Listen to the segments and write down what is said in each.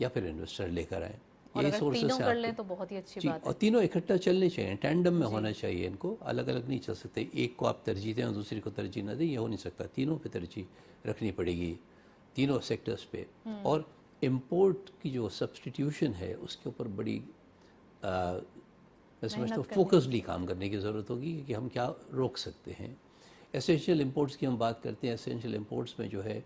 یا پھر انویسٹر لے کر آئیں. اور یہی اگر سورسز تینوں سے کر آپ لیں تو بہت ہی اچھی جی، بات اور ہے. تینوں اکٹھا چلنے چاہیے, ٹینڈم میں ہونا چاہیے, ان کو الگ الگ نہیں چل سکتے. ایک کو آپ ترجیح دیں اور دوسری کو ترجیح نہ دیں, یہ ہو نہیں سکتا. تینوں پہ ترجیح رکھنی پڑے گی, تینوں سیکٹرز پہ. اور امپورٹ کی جو سبسٹیٹیوشن ہے اس کے اوپر بڑی میں سمجھتا ہوں فوکسڈلی کام کرنے کی ضرورت ہوگی کہ ہم کیا روک سکتے ہیں. اسینشیل امپورٹس کی ہم بات کرتے ہیں. اسینشیل امپورٹس میں جو ہے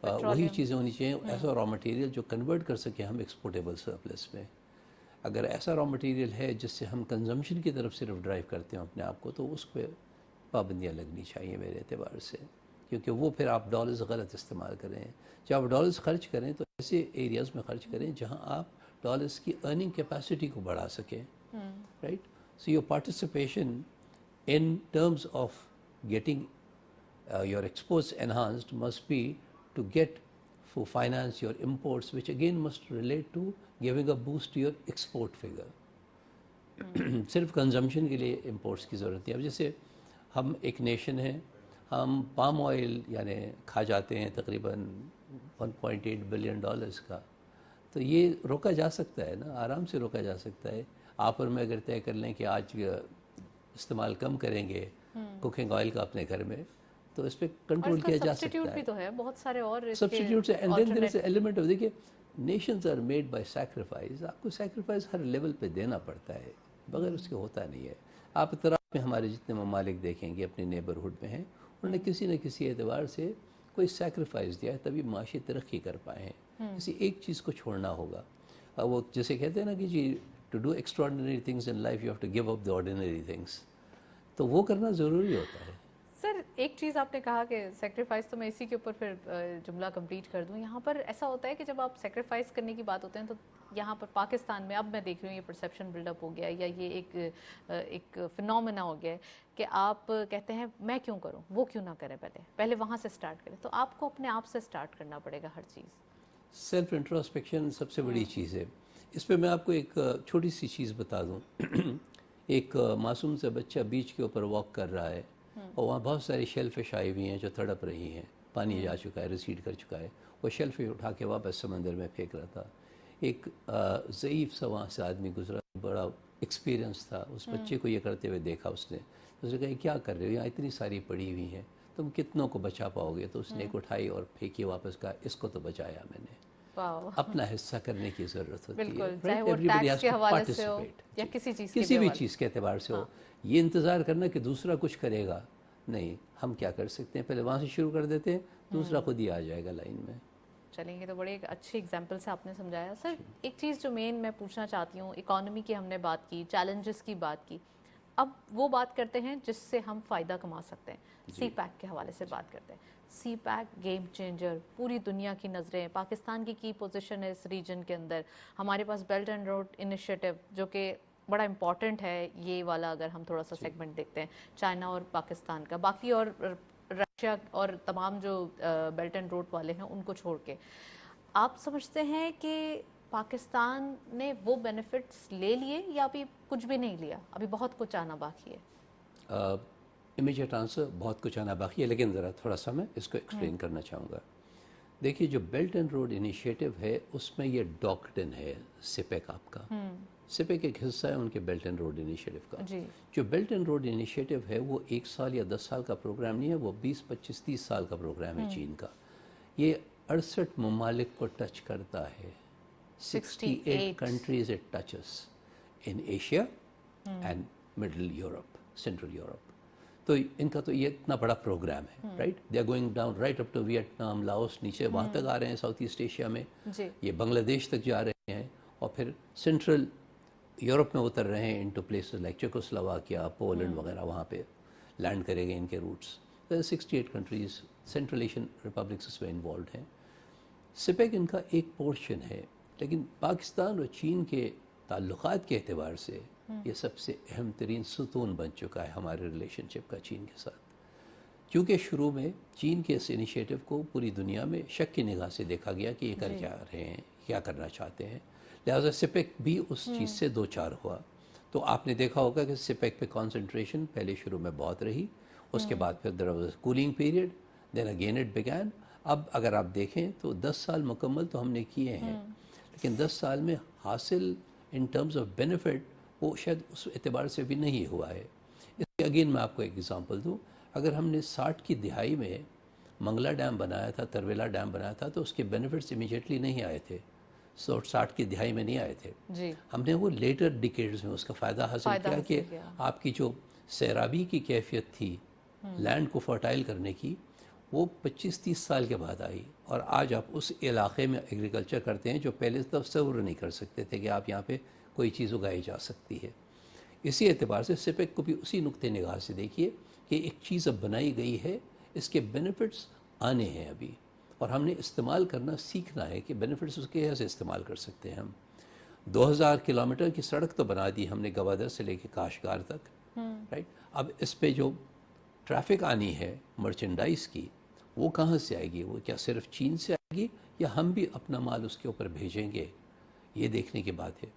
وہی چیزیں ہونی چاہیے, ایسا را مٹیریل جو کنورٹ کر سکیں ہم ایکسپورٹیبل سرپلس میں. اگر ایسا را مٹیریل ہے جس سے ہم کنزمپشن کی طرف صرف ڈرائیو کرتے ہیں اپنے آپ کو, تو اس پہ پابندیاں لگنی چاہیے میرے اعتبار سے, کیونکہ وہ پھر آپ ڈالرز غلط استعمال کریں. جب آپ ڈالرز خرچ کریں تو ایسے ایریاز میں خرچ کریں جہاں آپ ڈالرز کی ارننگ کیپیسٹی کو بڑھا سکیں, right. So your participation in terms of getting your exports enhanced must be to get for finance your imports, which again must relate to giving a boost to your export figure. صرف consumption کے لیے imports کی ضرورت ہے. اب جیسے ہم ایک نیشن ہیں, ہم پام آئل یعنی کھا جاتے ہیں تقریباً 1.8 بلین ڈالرز کا, تو یہ روکا جا سکتا ہے نا, آرام سے روکا جا سکتا ہے. آپ اور میں اگر طے کر لیں کہ آج استعمال کم کریں گے کوکنگ آئل کا اپنے گھر میں, تو اس پہ کنٹرول کیا جا سکتا ہے. بھی تو ہے بہت سارے اور substitutes, and then there is a element of, دیکھیے nations are made by sacrifice. آپ کو سیکریفائز ہر لیول پہ دینا پڑتا ہے, بغیر اس کے ہوتا نہیں ہے. آپ اطراف میں ہمارے جتنے ممالک دیکھیں گے اپنے نیبرہڈ میں ہیں, انہوں نے کسی نہ کسی اعتبار سے کوئی سیکریفائز دیا ہے, تبھی معاشی ترقی کر پائے ہیں. کسی ایک چیز کو چھوڑنا ہوگا. وہ جیسے کہتے ہیں نا کہ جی to do extraordinary things in life you have to give up the ordinary things, تو وہ کرنا ضروری ہوتا ہے. سر ایک چیز آپ نے کہا کہ سیکریفائس, تو میں اسی کے اوپر پھر جملہ کمپلیٹ کر دوں. یہاں پر ایسا ہوتا ہے کہ جب آپ سیکریفائس کرنے کی بات ہوتے ہیں تو یہاں پر پاکستان میں اب میں دیکھ رہی ہوں یہ پرسیپشن بلڈ اپ ہو گیا ہے, یا یہ ایک فنومینا ہو گیا ہے کہ آپ کہتے ہیں میں کیوں کروں, وہ کیوں نہ کریں, پہلے وہاں سے سٹارٹ کریں. تو آپ کو اپنے آپ سے سٹارٹ کرنا پڑے گا ہر چیز. سیلف انٹروسپیکشن سب سے بڑی چیز ہے. اس پہ میں آپ کو ایک چھوٹی سی چیز بتا دوں. ایک معصوم سے بچہ بیچ کے اوپر واک کر رہا ہے, اور وہاں بہت ساری شیل فش آئی ہوئی ہیں جو تڑپ رہی ہیں, پانی جا چکا ہے, ریسیڈ کر چکا ہے. وہ شیل فش اٹھا کے واپس سمندر میں پھینک رہا تھا. ایک ضعیف سا وہاں سے آدمی گزرا, بڑا ایکسپیرینس تھا. اس بچے کو یہ کرتے ہوئے دیکھا اس نے کہا کیا کر رہے ہو, یہاں اتنی ساری پڑی ہوئی ہیں, تم کتنوں کو بچا پاؤ گے. تو اس نے ایک اٹھائی اور پھینکی واپس, کہا اس کو تو بچایا میں نے. اپنا حصہ کرنے کی ضرورت ہوتی ہے. چاہے وہ ٹیکس کے حوالے سے ہو یا کسی بھی چیز کے اعتبار سے ہو. یہ انتظار کرنا کہ دوسرا کچھ کرے گا, نہیں, ہم کیا کر سکتے ہیں, پہلے وہاں سے شروع کر دیتے ہیں, دوسرا خود ہی آ جائے گا لائن میں. چلیں گے تو بڑے ایک اچھی اگزامپل سے آپ نے سمجھایا. سر ایک چیز جو مین میں پوچھنا چاہتی ہوں, اکانومی کی ہم نے بات کی, چیلنجز کی بات کی, اب وہ بات کرتے ہیں جس سے ہم فائدہ کما سکتے ہیں. سی پیک کے حوالے سے بات کرتے ہیں. سی پیک گیم چینجر, پوری دنیا کی نظریں, پاکستان کی پوزیشن ہے اس ریجن کے اندر. ہمارے پاس بیلٹ اینڈ روڈ انیشیٹو جو کہ بڑا امپورٹنٹ ہے, یہ والا اگر ہم تھوڑا سا سیگمنٹ دیکھتے ہیں چائنا اور پاکستان کا, باقی اور رشیا اور تمام جو بیلٹ اینڈ روڈ والے ہیں ان کو چھوڑ کے, آپ سمجھتے ہیں کہ پاکستان نے وہ بینیفٹس لے لیے یا ابھی کچھ بھی نہیں لیا, ابھی بہت کچھ آنا باقی ہے؟ امیجیٹ آنسر, بہت کچھ آنا باقی ہے, لیکن ذرا تھوڑا سا میں اس کو ایکسپلین کرنا چاہوں گا. دیکھیے جو بیلٹ اینڈ روڈ انیشیٹو ہے اس میں یہ ڈاکٹرن ہے سپیک آپ کا. سپیک ایک حصہ ہے ان کے بیلٹ اینڈ روڈ انیشیٹو کا. جو بیلٹ اینڈ روڈ انیشیٹو ہے وہ 1 سال یا 10 سال کا پروگرام نہیں ہے, وہ 20, 25, 30 سال کا پروگرام ہے چین کا. یہ 68 ممالک کو ٹچ کرتا ہے. 68 countries it touches in Asia and middle Europe, central Europe. تو ان کا تو یہ اتنا بڑا پروگرام ہے, right. They are going down right up to Vietnam, Laos, نیچے وہاں تک آ رہے ہیں ساؤتھ ایسٹ ایشیا میں, یہ بنگلہ دیش تک جا رہے ہیں, اور پھر سینٹرل یورپ میں اتر رہے ہیں into places like Czechoslovakia, Poland وغیرہ, وہاں پہ لینڈ کرے گئے ان کے routes. 68 countries Central Asian republics اس میں انوالوڈ ہیں. سپیک ان کا ایک پورشن ہے, لیکن پاکستان اور چین کے تعلقات کے اعتبار سے یہ سب سے اہم ترین ستون بن چکا ہے ہمارے ریلیشن شپ کا چین کے ساتھ. کیونکہ شروع میں چین کے اس انیشیٹو کو پوری دنیا میں شک کی نگاہ سے دیکھا گیا کہ یہ کر کیا رہے ہیں, کیا کرنا چاہتے ہیں, لہٰذا سپیک بھی اس چیز سے دو چار ہوا. تو آپ نے دیکھا ہوگا کہ سپیک پہ کانسنٹریشن پہلے شروع میں بہت رہی, اس کے بعد پھر there was cooling period, then again it begin. اب اگر آپ دیکھیں تو 10 سال مکمل تو ہم نے کیے ہیں, لیکن 10 سال میں حاصل ان ٹرمز آف بینیفٹ وہ شاید اس اعتبار سے بھی نہیں ہوا ہے. اس کے اگین میں آپ کو ایک ایگزامپل دوں, اگر ہم نے 60 کی دہائی میں منگلا ڈیم بنایا تھا, ترویلا ڈیم بنایا تھا, تو اس کے بینیفٹس امیجیٹلی نہیں آئے تھے, 60 کی دہائی میں نہیں آئے تھے. جی ہم نے وہ لیٹر ڈیکیڈز میں اس کا فائدہ حاصل کیا کہ آپ کی جو سیرابی کی کیفیت تھی لینڈ کو فرٹائل کرنے کی, وہ 25-30 سال کے بعد آئی, اور آج آپ اس علاقے میں ایگریکلچر کرتے ہیں جو پہلے تصور نہیں کر سکتے تھے کہ آپ یہاں پہ کوئی چیز اگائی جا سکتی ہے. اسی اعتبار سے سپیک کو بھی اسی نقطۂ نگاہ سے دیکھیے کہ ایک چیز اب بنائی گئی ہے, اس کے بینیفٹس آنے ہیں ابھی, اور ہم نے استعمال کرنا سیکھنا ہے کہ بینیفٹس اس کے کیسے استعمال کر سکتے ہیں. ہم 2000 کلومیٹر کی سڑک تو بنا دی ہم نے گوادر سے لے کے کاشگار تک, رائٹ. اب اس پہ جو ٹریفک آنی ہے مرچنڈائز کی, وہ کہاں سے آئے گی؟ وہ کیا صرف چین سے آئے گی یا ہم بھی اپنا مال اس کے اوپر بھیجیں گے؟ یہ دیکھنے کی بات ہے.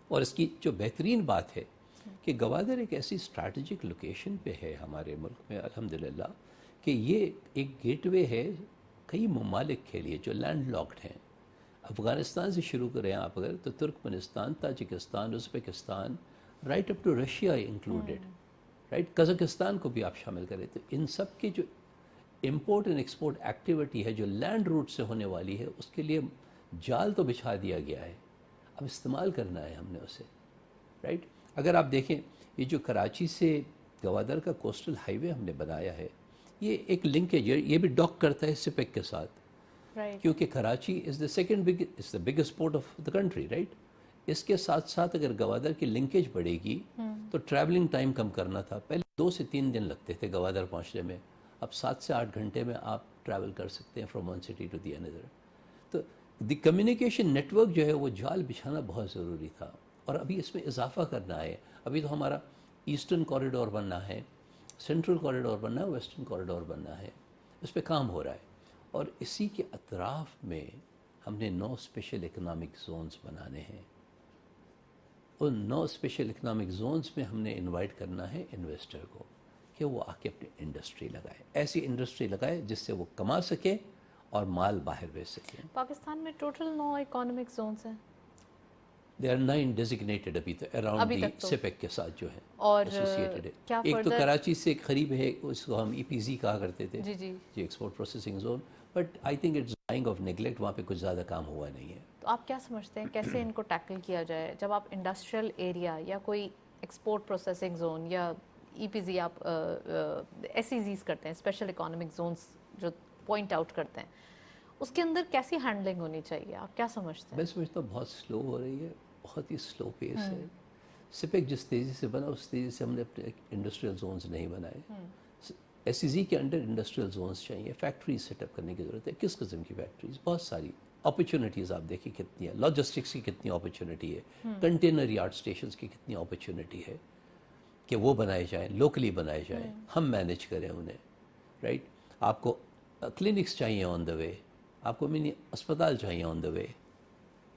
اور اس کی جو بہترین بات ہے کہ گوادر ایک ایسی اسٹریٹجک لوکیشن پہ ہے ہمارے ملک میں الحمدللہ کہ یہ ایک گیٹ وے ہے کئی ممالک کے لیے جو لینڈ لاکڈ ہیں. افغانستان سے شروع کریں آپ اگر تو Turkmenistan, Tajikistan, Uzbekistan, right up to Russia included, right, Kazakhstan کو بھی آپ شامل کریں. تو ان سب کی جو امپورٹ اینڈ ایکسپورٹ ایکٹیویٹی ہے جو لینڈ روٹ سے ہونے والی ہے, اس کے لیے جال تو بچھا دیا گیا ہے, اب استعمال کرنا ہے ہم نے اسے, رائٹ. اگر آپ دیکھیں یہ جو کراچی سے گوادر کا کوسٹل ہائی وے ہم نے بنایا ہے, یہ ایک لنکیج ہے, یہ بھی ڈاک کرتا ہے سپیک کے ساتھ, کیونکہ Karachi is the biggest port of the country, right. اس کے ساتھ ساتھ اگر گوادر کی لنکیج بڑھے گی تو ٹریولنگ ٹائم کم کرنا تھا, پہلے 2 سے 3 دن لگتے تھے گوادر پہنچنے میں, اب 7 سے 8 گھنٹے میں آپ ٹریول کر سکتے ہیں from one city to the other. تو دی کمیونیکیشن نیٹ ورک جو ہے وہ جال بچھانا بہت ضروری تھا, اور ابھی اس میں اضافہ کرنا ہے. ابھی تو ہمارا ایسٹرن کوریڈور بننا ہے, سینٹرل کوریڈور بننا ہے, ویسٹرن کوریڈور بننا ہے, اس پہ کام ہو رہا ہے. اور اسی کے اطراف میں ہم نے 9 اسپیشل اکنامک زونز بنانے ہیں. ان 9 اسپیشل اکنامک زونز میں ہم نے انوائٹ کرنا ہے انویسٹر کو کہ وہ آ کے اپنی انڈسٹری لگائے, ایسی انڈسٹری لگائے جس سے وہ کما سکے اور مال باہر بھیج سکیں. پاکستان میں ٹوٹل 9 اکانومک زونز ہیں. دے آر 9 ڈیزگنیٹڈ ابھی تو اراؤنڈ دی سپیک کے ساتھ جو ہے ایسوسیٹڈ ہے. ایک تو کراچی سے قریب ہے, اس کو ہم ای پی زی کہا کرتے تھے, جی export processing zone, but I think it's dying of neglect, وہاں پہ کچھ زیادہ کام ہوا نہیں ہے. تو آپ کیا سمجھتے ہیں کیسے ان کو ٹیکل کیا جائے جب آپ انڈسٹریل ایریا یا کوئی ایکسپورٹ پروسیسنگ زون یا ای پی زی آپ ایس ای زیز کرتے ہیں, اسپیشل اکانومک زونز جو پوائنٹ آؤٹ کرتے ہیں, اس کے اندر کیسی ہینڈلنگ ہونی چاہیے, آپ کیا سمجھتے ہیں؟ میں سمجھتا ہوں بہت سلو ہو رہی ہے, بہت ہی سلو پیس ہے. سپیک جس تیزی سے بنا اس تیزی سے ہم نے اپنے انڈسٹریل زونز نہیں بنائے. ایس ای زی کے انڈر انڈسٹریل زونز چاہیے, فیکٹریز سیٹ اپ کرنے کی ضرورت ہے. کس قسم کی فیکٹریز؟ بہت ساری اپرچونیٹیز آپ دیکھیں کتنی ہے, لاجسٹکس کی کتنی اپرچونیٹی ہے, کنٹینر یارڈ اسٹیشنز کی کتنی اپرچونیٹی ہے کہ وہ بنائے جائیں, لوکلی بنائے جائیں, ہم مینیج کریں انہیں, رائٹ. آپ کو کلینکس چاہیے آن دا وے, آپ کو منی اسپتال چاہیے آن دا وے,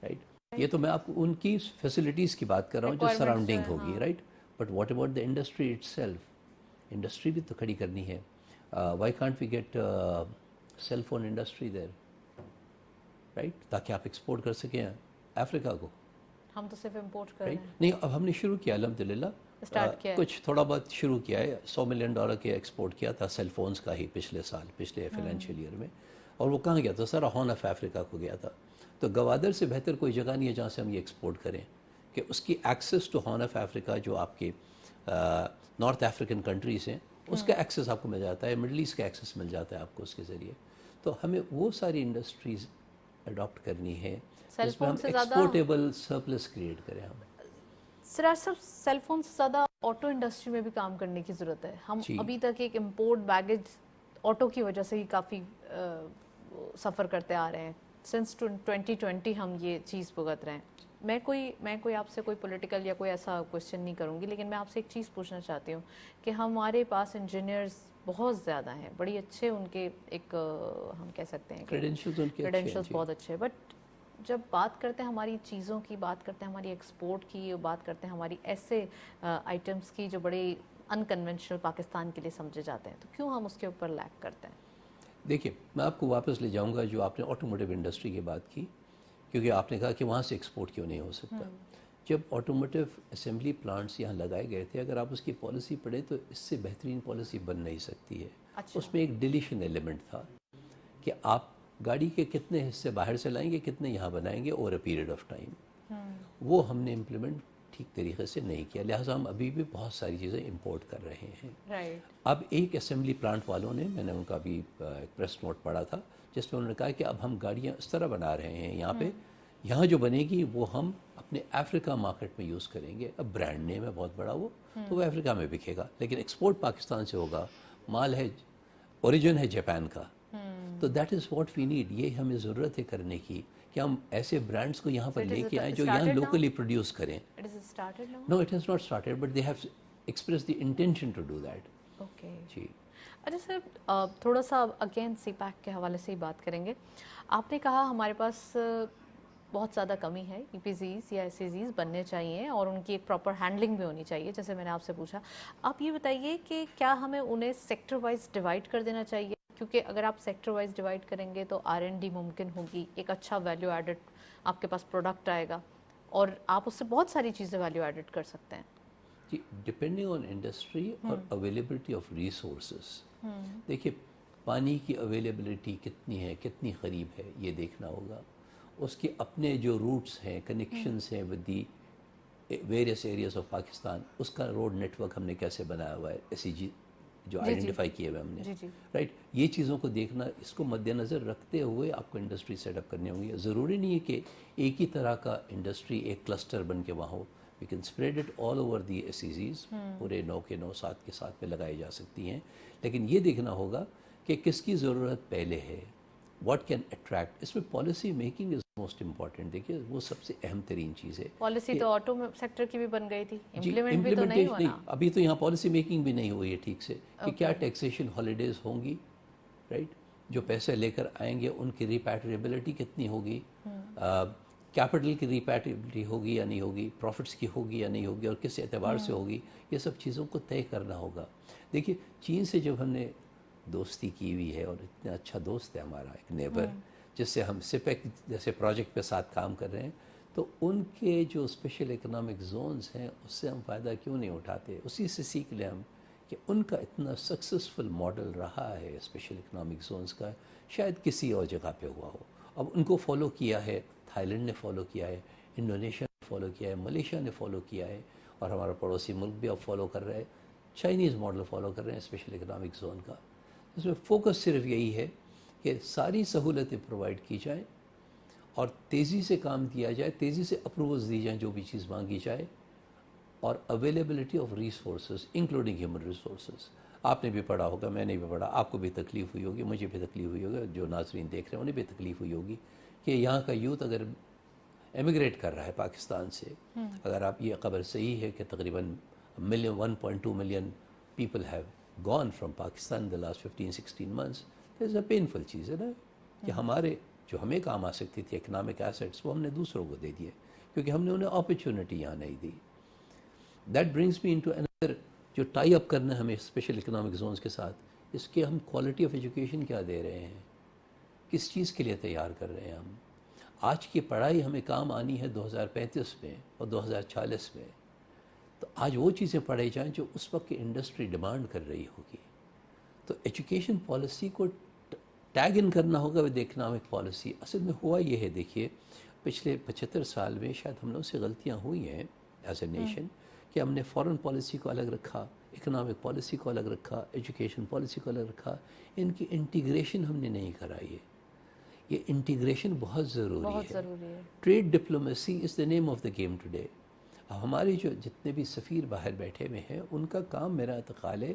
رائٹ. یہ تو میں آپ کو ان کی فیسلٹیز کی بات کر رہا ہوں جو سراؤنڈنگ ہوگی, right. But what about the industry itself? Industry بھی تو کھڑی کرنی ہے. Why can't we get cell phone industry there, right, تاکہ آپ ایکسپورٹ کر سکیں افریقہ کو. ہم تو صرف امپورٹ کر رہے ہیں. نہیں, اب ہم نے شروع کیا الحمدللہ, کچھ تھوڑا بہت شروع کیا ہے. $100 ملین کے ایکسپورٹ کیا تھا سیل فونز کا ہی پچھلے سال, پچھلے فائنینشیل ایئر میں, اور وہ کہاں گیا تھا؟ سارا ہارن آف افریقہ کو گیا تھا. تو گوادر سے بہتر کوئی جگہ نہیں ہے جہاں سے ہم یہ ایکسپورٹ کریں کہ اس کی access to Horn of Africa جو آپ کے نارتھ افریقن کنٹریز ہیں, اس کا ایکسیس آپ کو مل جاتا ہے, مڈل ایسٹ کا ایکسیس مل جاتا ہے آپ کو اس کے ذریعے. تو ہمیں وہ ساری انڈسٹریز اڈاپٹ کرنی ہے جس میں ہم ایکسپورٹیبل سرپلس کریٹ کریں. ہم سراج صاحب, سیل فون سے زیادہ آٹو انڈسٹری میں بھی کام کرنے کی ضرورت ہے. ہم ابھی تک ایک امپورٹ بیگیج آٹو کی وجہ سے ہی کافی سفر کرتے آ رہے ہیں. سنس 2020 ہم یہ چیز بھگت رہے ہیں. میں کوئی آپ سے کوئی پولیٹیکل یا کوئی ایسا کوشچن نہیں کروں گی, لیکن میں آپ سے ایک چیز پوچھنا چاہتی ہوں کہ ہمارے پاس انجینئرز بہت زیادہ ہیں, بڑی اچھے ان کے ایک ہم کہہ سکتے ہیں کریڈینشلز بہت اچھے, بٹ جب بات کرتے ہیں ہماری چیزوں کی, بات کرتے ہیں ہماری ایکسپورٹ کی, بات کرتے ہیں ہماری ایسے آئٹمس کی جو بڑے ان کنونشنل پاکستان کے لیے سمجھے جاتے ہیں, تو کیوں ہم اس کے اوپر لیک کرتے ہیں؟ دیکھیے, میں آپ کو واپس لے جاؤں گا جو آپ نے آٹو موٹیو انڈسٹری کی بات کی. کیونکہ آپ نے کہا کہ وہاں سے ایکسپورٹ کیوں نہیں ہو سکتا. جب آٹوموٹیو اسمبلی پلانٹس یہاں لگائے گئے تھے، اگر آپ اس کی پالیسی پڑھیں تو اس سے بہترین پالیسی بن نہیں سکتی ہے. اس میں ایک ڈیلیشن ایلیمنٹ تھا کہ آپ گاڑی کے کتنے حصے باہر سے لائیں گے، کتنے یہاں بنائیں گے over a period of time. وہ ہم نے امپلیمنٹ ٹھیک طریقے سے نہیں کیا، لہٰذا ہم ابھی بھی بہت ساری چیزیں امپورٹ کر رہے ہیں. اب ایک اسمبلی پلانٹ والوں نے، میں نے ان کا بھی ایک پریس نوٹ پڑھا تھا جس میں انہوں نے کہا کہ اب ہم گاڑیاں اس طرح بنا رہے ہیں یہاں پہ، یہاں جو بنے گی وہ ہم اپنے افریقہ مارکیٹ میں یوز کریں گے. اب برانڈ نیم ہے بہت بڑا وہ، تو وہ افریقہ میں بکے گا، لیکن ایکسپورٹ پاکستان سے ہوگا. مال ہے، اوریجن ہے جاپان کا. تو that is what we need. یہ ہمیں ضرورت ہے کرنے کی کہ ہم ایسے برانڈس کو یہاں پر لے کے آئیں جو یہاں لوکلی پروڈیوس کریں. No it has not started but they have express the intention to do that. جی اچھا سر، تھوڑا سا اگین سی پیک کے حوالے سے ہی بات کریں گے. آپ نے کہا ہمارے پاس بہت زیادہ کمی ہے، ای پی زیز یا ایس ای زیز بننے چاہیے اور ان کی ایک پراپر ہینڈلنگ بھی ہونی چاہیے، جیسے میں نے آپ سے پوچھا. آپ یہ بتائیے کہ کیا ہمیں انہیں سیکٹر وائز ڈیوائڈ کر دینا چاہیے؟ کیونکہ اگر آپ سیکٹر وائز ڈیوائڈ کریں گے تو R&D ممکن ہوگی، ایک اچھا ویلیو ایڈڈ آپ کے پاس پروڈکٹ آئے گا اور آپ اس سے بہت ساری چیزیں ویلیو ایڈڈ کر سکتے ہیں. جی ڈپینڈنگ آن انڈسٹری اور اویلیبلٹی آف ریسورسز. دیکھیے پانی کی اویلیبلٹی کتنی ہے، کتنی قریب ہے، یہ دیکھنا ہوگا. اس کے اپنے جو روٹس ہیں، کنیکشنز ہیں with the various areas of Pakistan, اس کا روڈ نیٹ ورک ہم نے کیسے بنایا ہوا ہے، ایس سی جی جو آئیڈینٹیفائی کیے ہوئے ہم نے، رائٹ. یہ چیزوں کو دیکھنا، اس کو مد نظر رکھتے ہوئے آپ کو انڈسٹری سیٹ اپ کرنی ہوگی. ضروری نہیں ہے کہ ایک ہی طرح کا انڈسٹری ایک کلسٹر بن کے وہاں ہو. We can spread it all over the S E Zs, پورے 9 کے 9 7 کے ساتھ میں لگائی جا سکتی ہیں. لیکن یہ دیکھنا ہوگا کہ کس کی ضرورت پہلے ہے، واٹ کین اٹریکٹ. اس میں policy making is most important. دیکھیے وہ سب سے اہم ترین چیز ہے. پالیسی تو آٹو سیکٹر کی بھی بن گئی تھی، جی امپلیمنٹ بھی تو نہیں ہوا نا. ابھی تو یہاں پالیسی میکنگ بھی نہیں ہوئی ہے ٹھیک سے کہ کیا ٹیکسیشن ہالیڈیز ہوں گی، رائٹ. جو پیسے لے کر آئیں گے ان کی ریپیٹریبلٹی کتنی ہوگی، کیپٹل کی ریپیٹریبلٹی ہوگی یا نہیں ہوگی، پروفٹس کی ہوگی یا نہیں ہوگی، اور کس اعتبار سے ہوگی. یہ سب چیزوں کو طے کرنا ہوگا. دیکھیے چین سے جب ہم نے دوستی کی ہوئی ہے، اور اتنا اچھا دوست ہے ہمارا ایک نیبر جس سے ہم سپیک جیسے پروجیکٹ پہ ساتھ کام کر رہے ہیں، تو ان کے جو اسپیشل اکنامک زونز ہیں اس سے ہم فائدہ کیوں نہیں اٹھاتے. اسی سے سیکھ لیں ہم کہ ان کا اتنا سکسیسفل ماڈل رہا ہے اسپیشل اکنامک زونز کا، شاید کسی اور جگہ پہ ہوا ہو. اب ان کو فالو کیا ہے، تھائی لینڈ نے فالو کیا ہے، انڈونیشیا نے فالو کیا ہے، ملیشیا نے فالو کیا ہے، اور ہمارا پڑوسی ملک بھی اب فالو کر رہا ہے. چائنیز ماڈل فالو کر رہے ہیں اسپیشل اکنامک زون کا. اس میں فوکس صرف یہی ہے کہ ساری سہولتیں پرووائڈ کی جائیں اور تیزی سے کام کیا جائے، تیزی سے اپروولز دی جائیں جو بھی چیز مانگی جائے، اور availability of resources including human resources. آپ نے بھی پڑھا ہوگا، میں نے بھی پڑھا، آپ کو بھی تکلیف ہوئی ہوگی، مجھے بھی تکلیف ہوئی ہوگی، جو ناظرین دیکھ رہے ہیں انہیں بھی تکلیف ہوئی ہوگی کہ یہاں کا یوتھ اگر ایمیگریٹ کر رہا ہے پاکستان سے، اگر آپ یہ خبر صحیح ہے کہ تقریباً 1.2 million people have gone from Pakistan in the last 15-16 months. Is a painful چیز ہے نا کہ ہمارے جو ہمیں کام آ سکتی تھی اکنامک ایسٹس وہ ہم نے دوسروں کو دے دیے کیونکہ ہم نے انہیں اپرچونٹی یہاں نہیں دی. That brings me into another جو ٹائی اپ کرنا ہے ہمیں اسپیشل اکنامک زونز کے ساتھ، اس کے ہم کوالٹی آف ایجوکیشن کیا دے رہے ہیں، کس چیز کے لیے تیار کر رہے ہیں ہم. آج کی پڑھائی ہمیں کام آنی ہے 2035 میں اور 2040 میں. تو آج وہ چیزیں پڑھائی جائیں جو اس وقت کی انڈسٹری ڈیمانڈ کر رہی ہوگی. تو ایجوکیشن پالیسی کو ٹیگ ان کرنا ہوگا ود اکنامک پالیسی. اصل میں ہوا یہ ہے، دیکھیے پچھلے 75 سال میں شاید ہم لوگ سے غلطیاں ہوئی ہیں ایز اے نیشن کہ ہم نے فارن پالیسی کو الگ رکھا، اکنامک پالیسی کو الگ رکھا، ایجوکیشن پالیسی کو الگ رکھا. ان کی انٹیگریشن ہم نے نہیں کرائی ہے. یہ انٹیگریشن بہت ضروری ہے. Trade diplomacy is the name of the game today. ہمارے جو جتنے بھی سفیر باہر بیٹھے ہوئے ہیں ان کا کام میرا اعتقاد ہے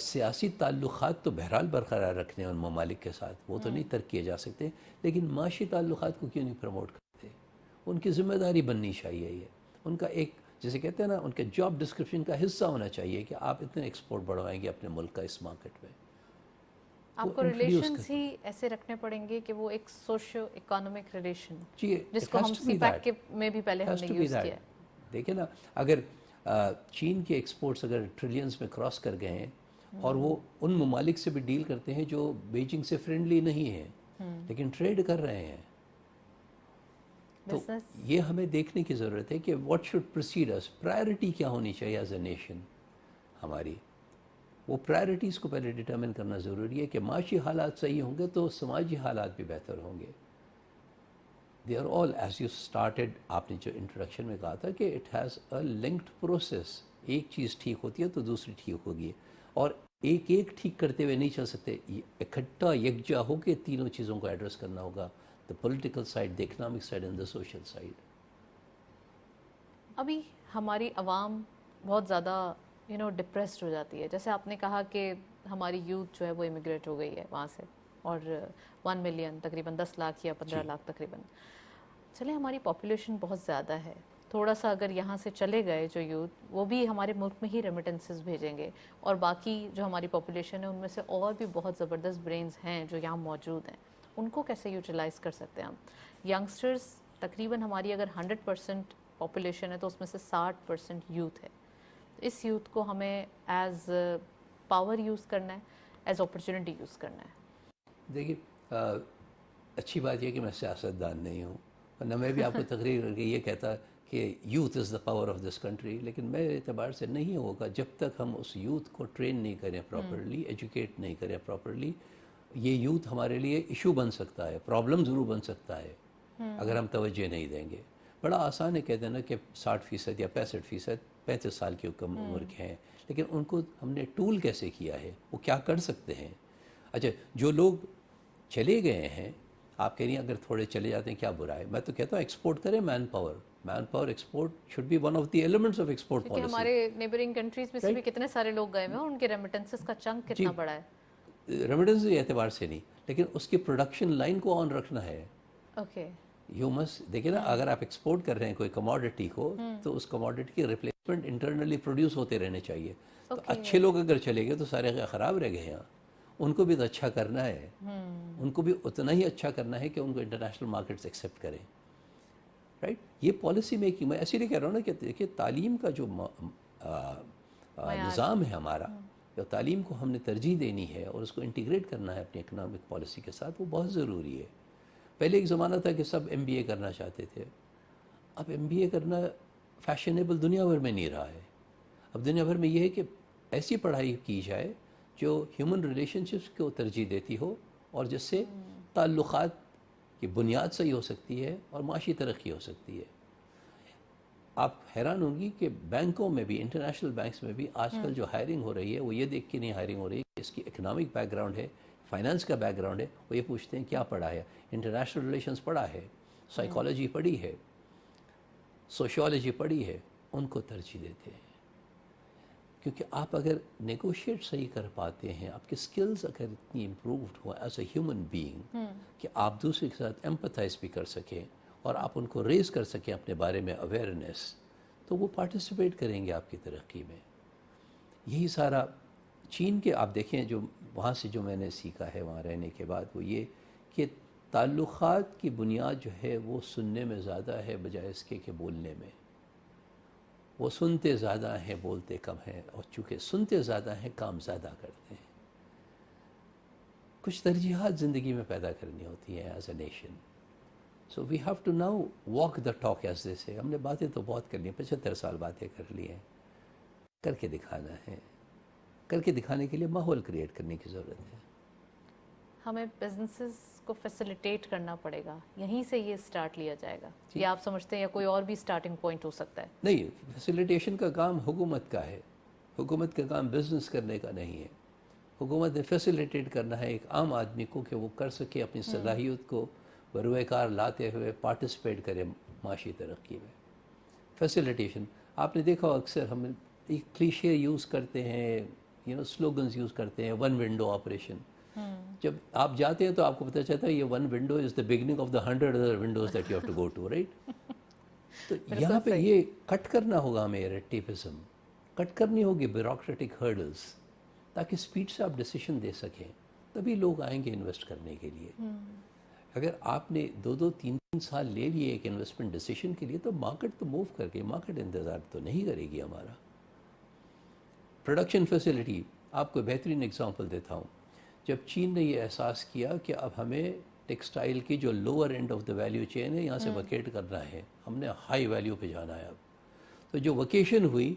سیاسی تعلقات تو بہرحال برقرار رکھنے ان ممالک کے ساتھ، وہ تو نہیں ترک کیے جا سکتے، لیکن معاشی تعلقات کو کیوں نہیں پروموٹ کرتے. ان کی ذمہ داری بننی چاہیے. یہ ان کا ایک جیسے کہتے ہیں نا ان کے جاب ڈسکرپشن کا حصہ ہونا چاہیے کہ آپ اتنے ایکسپورٹ بڑھوائیں گے اپنے ملک کا اس مارکیٹ میں. آپ کو ریلیشنز ہی ایسے رکھنے پڑیں گے کہ وہ ایک سوشو اکنامک ریلیشن جس کو ہم سی پیک میں بھی پہلے ہم نے یوز کیا ہے. دیکھیں نا اگر چین کے ایکسپورٹس اگر ٹریلینز میں کراس کر گئے ہیں اور وہ ان ممالک سے بھی ڈیل کرتے ہیں جو بیجنگ سے فرینڈلی نہیں ہیں لیکن ٹریڈ کر رہے ہیں، تو بزنس یہ ہمیں دیکھنے کی ضرورت ہے کہ واٹ شوڈ پروسیڈ اس، پرائرٹی کیا ہونی چاہیے ایز اے نیشن ہماری. وہ پرائرٹیز کو پہلے ڈٹرمن کرنا ضروری ہے کہ معاشی حالات صحیح ہوں گے تو سماجی حالات بھی بہتر ہوں گے. They are all as you started, آپ نے جو انٹروڈکشن میں کہا تھا کہ it has a linked process. ایک چیز ٹھیک ہوتی ہے تو دوسری ٹھیک ہوگی، اور ایک ایک ٹھیک کرتے ہوئے نہیں چل سکتے. اکٹھا یکجا ہو کے تینوں چیزوں کو ایڈریس کرنا ہوگا، the political side, the economic side and the social side. ابھی ہماری عوام بہت زیادہ ڈپریسڈ ہو جاتی ہے. جیسے آپ نے کہا کہ ہماری یوتھ جو ہے وہ امیگریٹ ہو گئی ہے وہاں سے، اور 1 ملین تقریباً 10 لاکھ یا 15 لاکھ تقریباً. چلے ہماری پاپولیشن بہت زیادہ ہے، تھوڑا سا اگر یہاں سے چلے گئے جو یوتھ، وہ بھی ہمارے ملک میں ہی ریمیٹنسز بھیجیں گے، اور باقی جو ہماری پاپولیشن ہے ان میں سے اور بھی بہت زبردست برینز ہیں جو یہاں موجود ہیں. ان کو کیسے یوٹیلائز کر سکتے ہیں ہم؟ ینگسٹرز تقریباً ہماری اگر 100% پاپولیشن ہے تو اس میں سے 60% یوتھ ہے. اس یوتھ کو ہمیں ایز پاور یوز کرنا ہے، ایز اپرچونٹی یوز کرنا ہے. دیکھیے، اچھی بات یہ کہ میں سیاستدان نہیں ہوں، ورنہ میں بھی آپ کو تقریر کر کے یہ کہتا کہ youth is the power of this country. لیکن میرے اعتبار سے نہیں ہوگا جب تک ہم اس یوتھ کو ٹرین نہیں کریں پراپرلی، ایجوکیٹ نہیں کریں پراپرلی. یہ یوتھ ہمارے لیے ایشو بن سکتا ہے، پرابلم ضرور بن سکتا ہے اگر ہم توجہ نہیں دیں گے. بڑا آسان ہے کہتے ہیں نا کہ 60% یا 65% 35 سال کی کم عمر کے ہیں، لیکن ان کو ہم نے ٹول کیسے کیا ہے، وہ کیا کر سکتے ہیں. اچھا، جو لوگ چلے گئے ہیں، آپ کہہ رہی ہیں اگر تھوڑے چلے جاتے ہیں کیا برا ہے. میں تو کہتا ہوں ایکسپورٹ کریں man power export should be one of the elements of export کیونکہ پالیسی. ہمارے نیبرنگ کنٹریز میں سے بھی کتنے سارے لوگ گئے ہوئے ہیں، ان کے ریمیٹنسز کا چنک کتنا بڑا ہے. ریمیڈنس کے اعتبار سے نہیں، لیکن اس کی پروڈکشن لائن کو آن رکھنا ہے. اوکے. یو مسٹ دیکھیں نا، اگر آپ ایکسپورٹ کر رہے ہیں کوئی کموڈٹی کو، تو اس کموڈٹی کی ریپلیسمنٹ انٹرنلی پروڈیوس ہوتے رہنے چاہیے. تو اچھے لوگ اگر چلے گئے تو سارے خراب رہ گئے یہاں. ان کو بھی تو اچھا کرنا ہے، ان کو بھی اتنا ہی اچھا کرنا ہے کہ ان کو انٹرنیشنل مارکیٹس ایکسیپٹ کریں. رائٹ، یہ پالیسی میکنگ میں ایسے لیے کہہ رہا ہوں نا کہ دیکھیے تعلیم کا جو نظام ہے ہمارا، جو تعلیم کو ہم نے ترجیح دینی ہے اور اس کو انٹیگریٹ کرنا ہے اپنی اکنامک پالیسی کے ساتھ، وہ بہت ضروری ہے. پہلے ایک زمانہ تھا کہ سب ایم بی اے کرنا چاہتے تھے، اب ایم بی اے کرنا فیشنیبل دنیا بھر میں نہیں رہا ہے. اب دنیا بھر میں یہ ہے کہ ایسی پڑھائی کی جائے جو ہیومن ریلیشن شپس کو ترجیح دیتی ہو، اور جس سے تعلقات کی بنیاد صحیح ہو سکتی ہے اور معاشی ترقی ہو سکتی ہے. آپ حیران ہوں گی کہ بینکوں میں بھی، انٹرنیشنل بینکس میں بھی آج کل جو ہائرنگ ہو رہی ہے وہ یہ دیکھ کے نہیں ہائرنگ ہو رہی ہے کہ اس کی اکنامک بیک گراؤنڈ ہے، فائنانس کا بیک گراؤنڈ ہے. وہ یہ پوچھتے ہیں کیا پڑھا ہے، انٹرنیشنل ریلیشنز پڑھا ہے، سائیکالوجی پڑھی ہے، سوشیالوجی پڑھی ہے. ان کو ترجیح دیتے ہیں. کیونکہ آپ اگر نیگوشیٹ صحیح کر پاتے ہیں، آپ کے سکلز اگر اتنی improved who as a human being کہ آپ دوسرے کے ساتھ ایمپتھائز بھی کر سکیں اور آپ ان کو ریز کر سکیں اپنے بارے میں اویئرنیس، تو وہ پارٹیسپیٹ کریں گے آپ کی ترقی میں. یہی سارا چین کے آپ دیکھیں، جو وہاں سے جو میں نے سیکھا ہے وہاں رہنے کے بعد، وہ یہ کہ تعلقات کی بنیاد جو ہے وہ سننے میں زیادہ ہے بجائے اس کے کہ بولنے میں. وہ سنتے زیادہ ہیں، بولتے کم ہیں، اور چونکہ سنتے زیادہ ہیں کام زیادہ کرتے ہیں. کچھ ترجیحات زندگی میں پیدا کرنی ہوتی ہیں as a nation. So we have to now walk the talk as they say. ہم نے باتیں تو بہت کر لی ہیں، 75 سال باتیں کر لی ہیں، کر کے دکھانا ہے. کر کے دکھانے کے لیے ماحول کریٹ کرنے کی ضرورت ہے. ہمیں بزنسز کو فیسیلیٹیٹ کرنا پڑے گا، یہیں سے یہ سٹارٹ لیا جائے گا. یہ آپ سمجھتے ہیں یا کوئی اور بھی سٹارٹنگ پوائنٹ ہو سکتا ہے؟ نہیں، فیسیلیٹیشن کا کام حکومت کا ہے. حکومت کا کام بزنس کرنے کا نہیں ہے. حکومت نے فیسیلیٹیٹ کرنا ہے ایک عام آدمی کو کہ وہ کر سکے، اپنی صلاحیت کو بروئے کار لاتے ہوئے پارٹیسپیٹ کرے معاشی ترقی میں. فیسیلیٹیشن آپ نے دیکھا اکثر ہم ایک کلیشے یوز کرتے ہیں، سلوگنز یوز کرتے ہیں، ون ونڈو آپریشن. جب آپ جاتے ہیں تو آپ کو پتہ چلتا ہے یہ one window is the beginning of the 100 other windows that you have to go to, right? تو یہاں پہ یہ کٹ کرنا ہوگا ہمیں، ریڈ ٹیپزم کٹ کرنی ہوگی، بیوروکریٹک ہرڈلز، تاکہ سپیڈ سے آپ ڈیسیشن دے سکیں. تبھی لوگ آئیں گے انویسٹ کرنے کے لیے. اگر آپ نے 2-3 سال لے لیے ایک انویسٹمنٹ ڈیسیشن کے لیے، تو مارکیٹ تو موو کر کے، مارکیٹ انتظار تو نہیں کرے گی ہمارا. پروڈکشن فیسلٹی، آپ کو بہترین اگزامپل دیتا ہوں. جب چین نے یہ احساس کیا کہ اب ہمیں ٹیکسٹائل کی جو lower end of the value chain ہے یہاں سے ویکیٹ کرنا ہے، ہم نے ہائی ویلیو پہ جانا ہے اب. تو جو ویکیشن ہوئی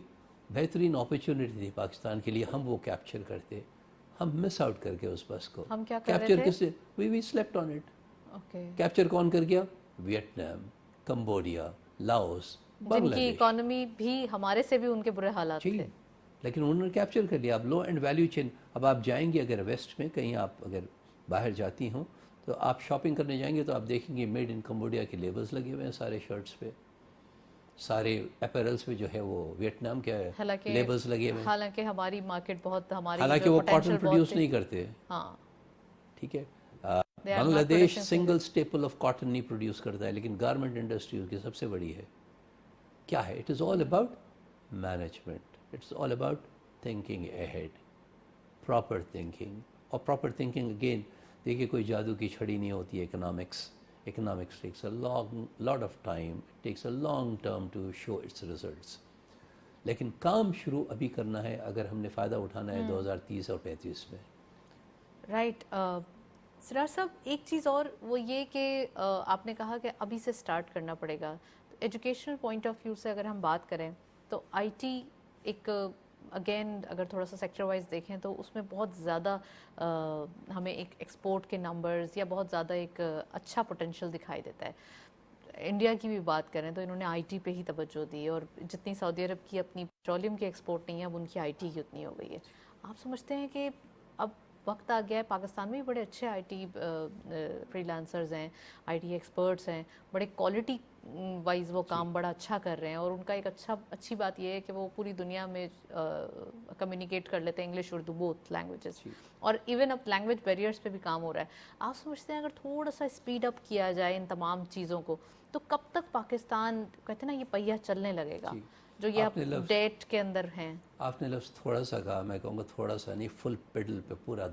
بہترین اپرچونٹی تھی پاکستان کے لیے، ہم وہ کیپچر کرتے. ہم مس آؤٹ کر کے اس بس کو. ہم کیا کر رہے کیپچر تھے؟ کس سے؟ We slept on it. Okay. Capture کون کر گیا؟ ویتنام، کمبوڈیا، لاؤس، جن بنگلہ کی دیش. اکانومی بھی ہمارے سے بھی ان کے برے حالات جی تھے. لیکن انہوں نے کیپچر کر لیا. اب لو اینڈ ویلیو چین. اب آپ جائیں گے اگر ویسٹ میں کہیں، آپ اگر باہر جاتی ہوں تو آپ شاپنگ کرنے جائیں گے تو آپ دیکھیں گے میڈ ان کمبوڈیا کے لیبلز لگے ہوئے ہیں سارے شرٹس پہ، سارے اپیرلس پہ جو ہے وہ ویتنام کے لیبلز لگے ہوئے ہیں. حالانکہ ہماری مارکیٹ بہت، ہماری حالانکہ وہ کاٹن پروڈیوس نہیں کرتے. ہاں. ٹھیک ہے. بنگلہ دیش سنگل سٹیپل آف کاٹن نہیں پروڈیوس کرتا ہے، لیکن گارمنٹ انڈسٹری اس کی سب سے بڑی ہے. کیا ہے؟ It is all about management, it's all about thinking ahead, proper thinking. اور پراپر تھنکنگ اگین دیکھیے کوئی جادو کی چھڑی نہیں ہوتی ہے. Economics takes a lot of time, it takes a long term to show its results. لیکن کام شروع ابھی کرنا ہے اگر ہم نے فائدہ اٹھانا ہے 2030 اور 35 میں. رائٹ. سراج صاحب ایک چیز اور وہ یہ کہ آپ نے کہا کہ ابھی سے سٹارٹ کرنا پڑے گا. ایجوکیشنل پوائنٹ آف ویو سے اگر ہم بات کریں تو آئی ٹی ایک اگین اگر تھوڑا سا سیکٹر وائز دیکھیں تو اس میں بہت زیادہ ہمیں ایک ایکسپورٹ کے نمبرز یا بہت زیادہ ایک اچھا پوٹینشیل دکھائی دیتا ہے. انڈیا کی بھی بات کریں تو انہوں نے آئی ٹی پہ ہی توجہ دی، اور جتنی سعودی عرب کی اپنی پیٹرولیم کی ایکسپورٹ نہیں ہے اب ان کی آئی ٹی کی اتنی ہو گئی ہے. آپ سمجھتے ہیں کہ اب وقت آ گیا ہے، پاکستان میں بھی بڑے اچھے آئی ٹی فری لانسرز ہیں، آئی ٹی ایکسپرٹس ہیں، بڑے کوالٹی وائز وہ کام بڑا اچھا کر رہے ہیں، اور ان کا ایک اچھی بات یہ ہے کہ وہ پوری دنیا میں کمیونیکیٹ کر لیتے ہیں، انگلش اردو بوتھ لینگویجز، اور ایون اب لینگویج بیریئرس پہ بھی کام ہو رہا ہے. آپ سمجھتے ہیں اگر تھوڑا سا اسپیڈ اپ کیا جائے ان تمام چیزوں کو تو کب تک پاکستان کہتے ہیں نا یہ پہیہ چلنے لگے گا جو یہ اب ڈیٹ کے اندر ہیں؟ آپ نے لفظ تھوڑا سا کہا، میں کہوں گا تھوڑا سا نہیں، فل پیڈل پہ پورا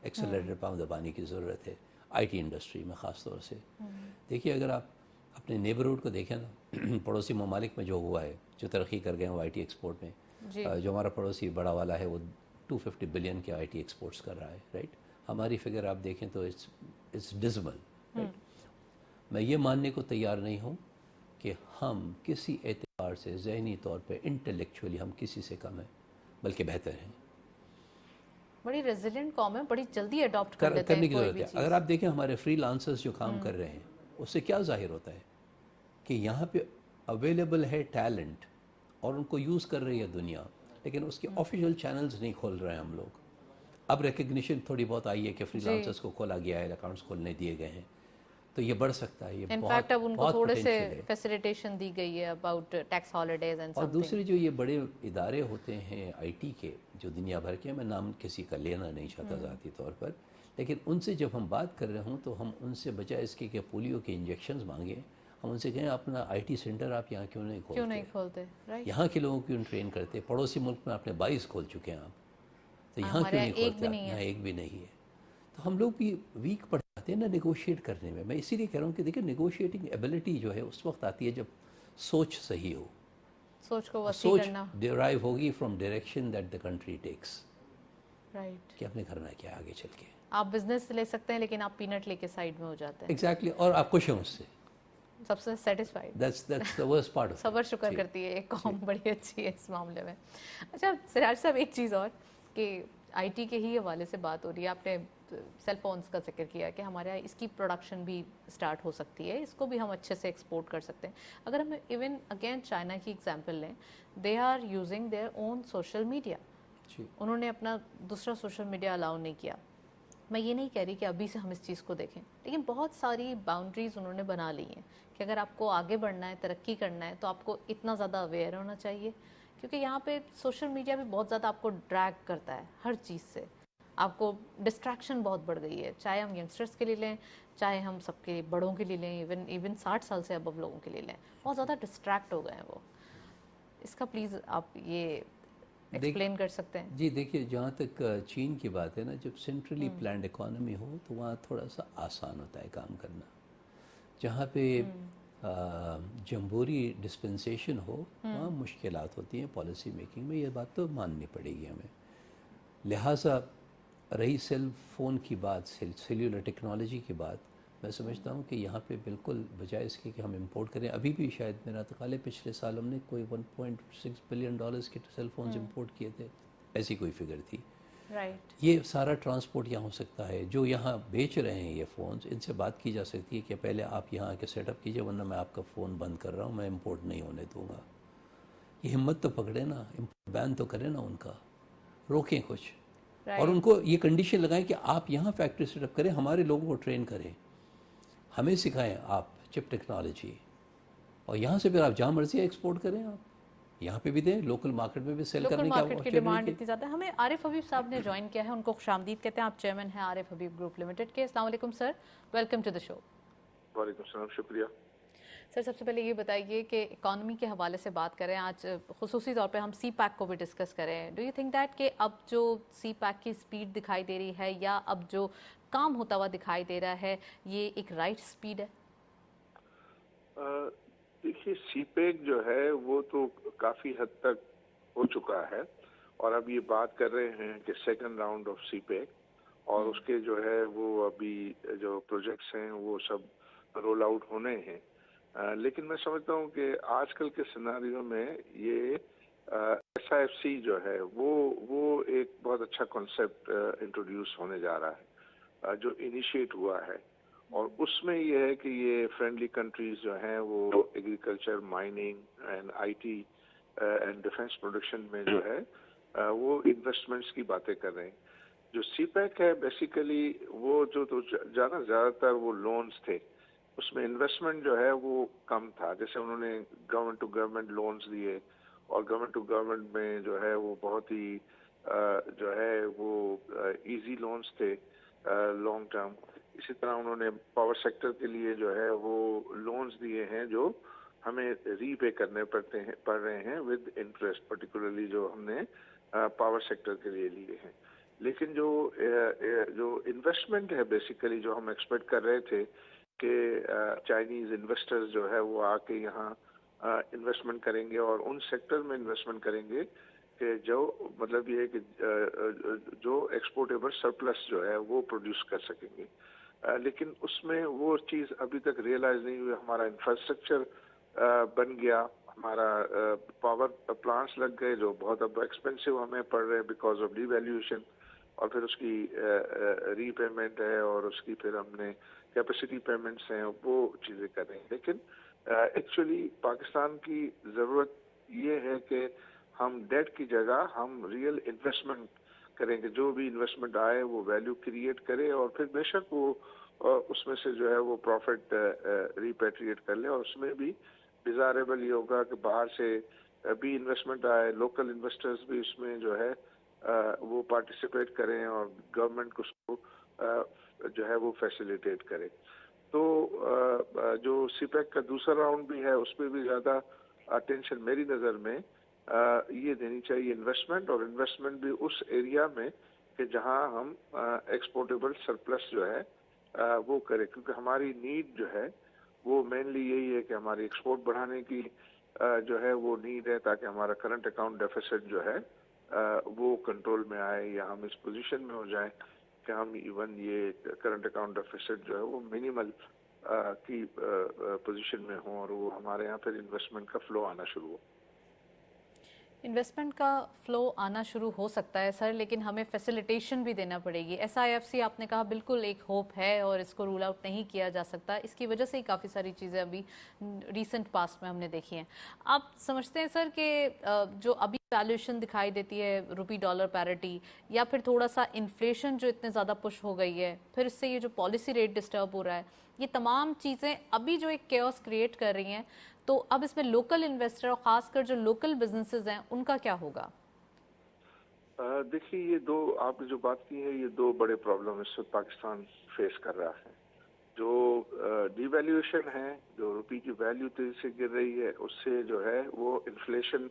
ایکسلریٹر پاؤں دبانے کی ضرورت ہے آئی ٹی انڈسٹری میں خاص طور سے. دیکھیے اگر آپ اپنے نیبرہڈ کو دیکھیں نا، پڑوسی ممالک میں جو ہوا ہے، جو ترقی کر گئے ہیں وہ آئی ٹی ایکسپورٹ میں. جو ہمارا پڑوسی بڑا والا ہے وہ 250 بلین کے آئی ٹی ایکسپورٹس کر رہا ہے، رائٹ. ہماری فگر آپ دیکھیں تو اٹس ڈزمل، رائٹ. میں یہ ماننے کو تیار نہیں ہوں کہ ہم کسی اعتبار سے ذہنی طور پہ انٹلیکچولی ہم کسی سے کم ہیں، بلکہ بہتر ہیں. بڑی ریزیلینٹ قوم ہے، بڑی جلدی اڈاپٹ کر لیتے کرنے ہیں کی کوئی ضرورت بھی ہے. چیز. اگر آپ دیکھیں ہمارے فری لانسرز جو کام کر رہے ہیں اس سے کیا ظاہر ہوتا ہے کہ یہاں پہ اویلیبل ہے ٹیلنٹ اور ان کو یوز کر رہی ہے دنیا، لیکن اس کے آفیشیل چینلز نہیں کھول رہے ہیں ہم لوگ. اب ریکگنیشن تھوڑی بہت آئی ہے کہ فری لانسرز کو کھولا گیا ہے، اکاؤنٹس کھولنے دیے گئے ہیں، تو یہ بڑھ سکتا ہے. یہ انفیکٹ اب ان کو بہت تھوڑے سے پوٹینشیل ہے. فیسیلیٹیشن دی گئی ہے اباؤٹ ٹیکس ہالیڈیز اینڈ اور سم دوسری جو یہ بڑے ادارے ہوتے ہیں آئی ٹی کے جو دنیا بھر کے، میں نام کسی کا لینا نہیں چاہتا ذاتی طور پر، لیکن ان سے جب ہم بات کر رہے ہوں تو ہم ان سے بجائے اس کے کہ پولیو کے انجیکشنز مانگیں، ہم ان سے کہیں اپنا آئی ٹی سینٹر آپ یہاں کیوں نہیں کھولتے؟ یہاں کے لوگوں کیوں ٹرین کرتے؟ پڑوسی ملک میں آپ نے 22 کھول چکے ہیں آپ، تو یہاں کیوں نہیں کھولتے؟ یہاں ایک بھی نہیں ہے. تو ہم لوگ بھی ویک پڑ جاتے ہیں نا نیگوشیٹ کرنے میں. میں اسی لیے کہہ رہا ہوں کہ دیکھیں نیگوشیٹنگ ایبلٹی جو ہے اس وقت آتی ہے جب سوچ صحیح ہو. سوچ کو وسیع سوچ کرنا. ڈیرائیو ہوگی from direction that the country takes. Right. کہ آپ نے کرنا کیا آگے چل کے. آپ بزنس لے سکتے ہیں لیکن آپ پینٹ لے کے سائڈ میں ہو جاتے ہیں. ایگزیکٹلی. اور آپ خوش ہیں اس سے. سب سے satisfied. That's the worst part of it. صبر شکر کرتی ہے ایک قوم، بڑی اچھی ہے اس معاملے میں. اچھا سراج صاحب ایک چیز اور کہ آئی ٹی کے ہی حوالے سے بات ہو رہی ہے، آپ نے سیل فونس کا ذکر کیا کہ ہمارے یہاں اس کی پروڈکشن بھی سٹارٹ ہو سکتی ہے، اس کو بھی ہم اچھے سے ایکسپورٹ کر سکتے ہیں. اگر ہم ایون اگین چائنا کی ایگزامپل لیں، they are using their own social media. انہوں نے اپنا دوسرا سوشل میڈیا الاؤ نہیں کیا. میں یہ نہیں کہہ رہی کہ ابھی سے ہم اس چیز کو دیکھیں، لیکن بہت ساری باؤنڈریز انہوں نے بنا لی ہیں کہ اگر آپ کو آگے بڑھنا ہے، ترقی کرنا ہے، تو آپ کو اتنا زیادہ اویئر ہونا چاہیے، کیونکہ یہاں پہ سوشل میڈیا بھی بہت زیادہ آپ کو ڈریگ کرتا ہے ہر چیز سے. آپ کو ڈسٹریکشن بہت بڑھ گئی ہے، چاہے ہم ینگسٹرس کے لیے لیں، چاہے ہم سب کے بڑوں کے لیے لیں، ایون 60 سال سے ابو لوگوں کے لیے لیں، بہت زیادہ ڈسٹریکٹ ہو گئے ہیں وہ. اس کا پلیز آپ یہ ایکسپلین کر سکتے ہیں؟ جی دیکھیے، جہاں تک چین کی بات ہے نا، جب سینٹرلی پلانڈ اکانومی ہو تو وہاں تھوڑا سا آسان ہوتا ہے کام کرنا. جہاں پہ جمہوری ڈسپنسیشن ہو وہاں مشکلات ہوتی ہیں پالیسی میکنگ میں، یہ بات تو ماننی پڑے گی ہمیں. لہٰذا رہی سیل فون کی بات، سیلولر ٹیکنالوجی کی بات، میں سمجھتا ہوں کہ یہاں پہ بالکل بجائے اس کے کہ ہم امپورٹ کریں، ابھی بھی شاید میرا اعتقاد ہے پچھلے سال ہم نے کوئی 1.6 بلین ڈالرز کے سیل فونز امپورٹ کیے تھے، ایسی کوئی فگر تھی۔ رائٹ، یہ سارا ٹرانسپورٹ یہاں ہو سکتا ہے، جو یہاں بیچ رہے ہیں یہ فونز، ان سے بات کی جا سکتی ہے کہ پہلے آپ یہاں آ کے سیٹ اپ کیجئے، ورنہ میں آپ کا فون بند کر رہا ہوں، میں امپورٹ نہیں ہونے دوں گا۔ یہ ہمت تو پکڑے نا، بین تو کریں نا، ان کا روکیں کچھ، اور ان رائٹ، کو یہ کنڈیشن لگائیں کہ آپ یہاں فیکٹری سیٹ اپ کریں، ہمارے لوگوں کو ٹرین کریں، ہمیں سکھائیں آپ چپ ٹیکنالوجی، اور یہاں سے پھر آپ جہاں مرضی ایکسپورٹ کریں، آپ یہاں پہ بھی دیں، لوکل مارکیٹ میں بھی سیل لوکل کرنے کی مارکیٹ کی چل رہی ڈیمانڈ کہ اتنی زیادہ ہے۔ ہمیں عارف حبیب صاحب نے جوائن کیا ہے، ان کو خوش آمدید کہتے ہیں۔ آپ چیئرمین ہیں عارف حبیب گروپ لمیٹڈ کے۔ السلام علیکم سر، ویلکم ٹو دا شو۔ وعلیکم السلام، شکریہ۔ سر سب سے پہلے یہ بتائیے کہ اکانومی کے حوالے سے بات کریں، آج خصوصی طور پہ ہم سی پیک کو بھی ڈسکس کریں۔ ڈو یو تھنک دیٹ کہ اب جو سی پیک کی سپیڈ دکھائی دے رہی ہے، یا اب جو کام ہوتا ہوا دکھائی دے رہا ہے، یہ ایک رائٹ سپیڈ ہے؟ دیکھیے، سی پیک جو ہے وہ تو کافی حد تک ہو چکا ہے، اور اب یہ بات کر رہے ہیں کہ second round of CPEC, اور اس کے جو ہے وہ ابھی جو پروجیکٹس ہیں وہ سب رول آؤٹ ہونے ہیں۔ لیکن میں سمجھتا ہوں کہ آج کل کے سیناریو میں یہ ایس آئی ایف سی جو ہے وہ ایک بہت اچھا کانسیپٹ انٹروڈیوس ہونے جا رہا ہے، جو انیشیٹ ہوا ہے، اور اس میں یہ ہے کہ یہ فرینڈلی کنٹریز جو ہیں وہ agriculture, mining and I T and defence production میں جو ہے وہ انویسٹمنٹس کی باتیں کر رہے ہیں۔ جو سی پیک ہے بیسیکلی وہ جو تو زیادہ تر وہ لونز تھے، اس میں انویسٹمنٹ جو ہے وہ کم تھا، جیسے انہوں نے گورنمنٹ ٹو گورنمنٹ لونز دیے، اور گورنمنٹ ٹو گورنمنٹ میں جو ہے وہ بہت ہی جو ہے وہ ایزی لونز تھے لانگ ٹرم۔ اسی طرح انہوں نے پاور سیکٹر کے لیے جو ہے وہ لونز دیے ہیں جو ہمیں ری پے کرنے پڑ رہے ہیں ود انٹرسٹ، پرٹیکولرلی جو ہم نے پاور سیکٹر کے لیے لیے ہیں۔ لیکن جو انویسٹمنٹ ہے بیسیکلی جو ہم ایکسپیکٹ کر رہے تھے کہ چائنیز انویسٹرز جو ہے وہ آ کے یہاں انویسٹمنٹ کریں گے، اور ان سیکٹر میں انویسٹمنٹ کریں گے کہ جو مطلب یہ ہے کہ جو ایکسپورٹیبل سرپلس جو ہے وہ پروڈیوس کر سکیں گے، لیکن اس میں وہ چیز ابھی تک ریئلائز نہیں ہوئی۔ ہمارا انفراسٹرکچر بن گیا، ہمارا پاور پلانٹس لگ گئے جو بہت اب ایکسپینسو ہمیں پڑ رہے ہیں بیکاز آف ڈی ویلیویشن، اور پھر اس کی ری پیمنٹ ہے، اور اس کی پھر ہم نے کیپیسٹی پیمنٹس ہیں، وہ چیزیں کر رہے ہیں۔ لیکن ایکچولی پاکستان کی ضرورت یہ ہے کہ ہم ڈیٹ کی جگہ ہم ریئل انویسٹمنٹ کریں کہ جو بھی انویسٹمنٹ آئے وہ ویلیو کریٹ کرے، اور پھر بے شک وہ اس میں سے جو ہے وہ پروفٹ ریپیٹریٹ کر لے، اور اس میں بھی ڈیزائریبل یہ ہوگا کہ باہر سے بھی انویسٹمنٹ آئے، لوکل انویسٹرز بھی اس میں جو ہے وہ پارٹیسپیٹ کریں، اور گورنمنٹ کو اس کو جو ہے وہ فیسیلیٹیٹ کرے۔ تو جو سی پیک کا دوسرا راؤنڈ بھی ہے اس پہ بھی زیادہ اٹینشن میری نظر میں یہ دینی چاہیے انویسٹمنٹ، اور انویسٹمنٹ بھی اس ایریا میں کہ جہاں ہم ایکسپورٹیبل سرپلس جو ہے وہ کرے، کیونکہ ہماری نیڈ جو ہے وہ مینلی یہی ہے کہ ہماری ایکسپورٹ بڑھانے کی جو ہے وہ نیڈ ہے، تاکہ ہمارا کرنٹ اکاؤنٹ ڈیفیسٹ جو ہے وہ کنٹرول میں آئے، یا ہم اس پوزیشن میں ہو جائیں کہ ہم ایون یہ کرنٹ اکاؤنٹ ڈیفیسٹ جو ہے وہ منیمل کی پوزیشن میں ہوں، اور وہ ہمارے یہاں پھر انویسٹمنٹ کا فلو آنا شروع ہو۔ انویسٹمنٹ کا فلو آنا شروع ہو سکتا ہے سر، لیکن ہمیں فیسیلیٹیشن بھی دینا پڑے گی۔ ایس آئی ایف سی آپ نے کہا بالکل ایک ہوپ ہے، اور اس کو رول آؤٹ نہیں کیا جا سکتا، اس کی وجہ سے ہی کافی ساری چیزیں ابھی ریسنٹ پاسٹ میں ہم نے دیکھی ہیں۔ آپ سمجھتے ہیں سر کہ جو ابھی ویلیویشن دکھائی دیتی ہے روپی ڈالر پیرٹی، یا پھر تھوڑا سا انفلیشن جو اتنے زیادہ پش ہو گئی ہے، پھر اس سے یہ جو پالیسی ریٹ ڈسٹرب ہو رہا ہے، یہ تمام چیزیں ابھی جو ایک کیوس کریٹ کر رہی ہیں، تو اب اس میں لوکل انویسٹر اور خاص کر جو لوکل بزنسز ہیں ان کا کیا ہوگا؟ دیکھیے، یہ دو آپ نے جو بات کی ہے، یہ دو بڑے پرابلم اس وقت پاکستان فیس کر رہا ہے۔ جو ڈی ویلیویشن ہے، جو روپی کی ویلیو تیزی سے گر رہی ہے، اس سے جو ہے وہ انفلیشن